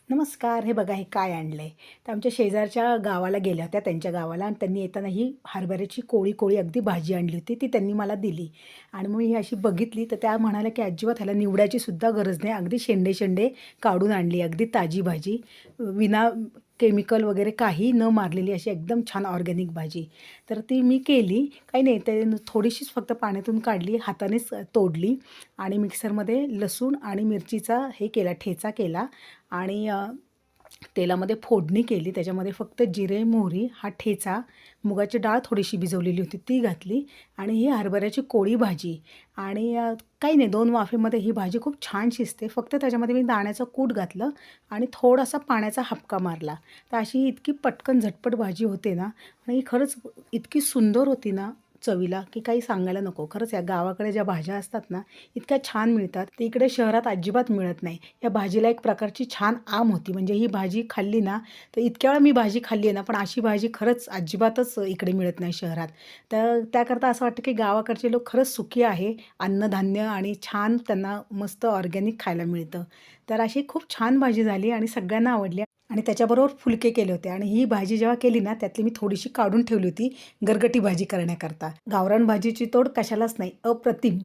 नमस्कार. हे बघा हे काय आणलंय. तर आमच्या शेजारच्या गावाला गेल्या होत्या त्यांच्या गावाला आणि त्यांनी येताना ही हरभऱ्याची कोळी अगदी भाजी आणली होती. ती त्यांनी मला दिली आणि मग ही अशी बघितली तर त्या म्हणाल्या, की "अजिबात ह्याला निवडायची सुद्धा गरज नाही. अगदी शेंडे-शेंडे काढून आणली. अगदी ताजी भाजी. विना केमिकल वगैरे काही न मारलेली अशी एकदम छान ऑर्गॅनिक भाजी." तर ती मी केली. काही नाही ते थोडीशीच फक्त पाण्यातून काढली, हातानेच तोडली आणि मिक्सरमध्ये लसूण आणि मिरचीचा हे केला, ठेचा केला आणि तेलामध्ये फोडणी केली. त्याच्यामध्ये फक्त जिरे, मोहरी, हा ठेचा, मुगाची डाळ थोडीशी भिजवलेली होती ती घातली आणि ही हरभऱ्याची कोळी भाजी आणि काही नाही 2 वाफेमध्ये ही भाजी खूप छान शिजते. फक्त त्याच्यामध्ये मी दाण्याचं कूट घातलं आणि थोडासा पाण्याचा हबका मारला. तर अशी ही इतकी पटकन झटपट भाजी होते ना आणि ही खरंच इतकी सुंदर होती ना चवीला, की काही सांगायला नको. खरंच या गावाकडे ज्या भाज्या असतात ना, इतक्या छान मिळतात. ते इकडे शहरात अजिबात मिळत नाही. या भाजीला एक प्रकारची छान आम होती. म्हणजे ही भाजी खाल्ली ना, तर इतक्या वेळा मी भाजी खाल्ली आहे ना, पण अशी भाजी खरंच अजिबातच इकडे मिळत नाही शहरात. तर त्याकरता असं वाटतं, की गावाकडचे लोक खरंच सुखी आहे. अन्नधान्य आणि छान त्यांना मस्त ऑर्गॅनिक खायला मिळतं. तर अशी खूप छान भाजी झाली आणि सगळ्यांना आवडली आणि त्याच्याबरोबर फुलके केले होते आणि ही भाजी जेव्हा केली ना, त्यातली मी थोडीशी काढून ठेवली होती गरगटी भाजी करण्याकरता. गावरान भाजीची तोड कशालाच नाही. अप्रतिम.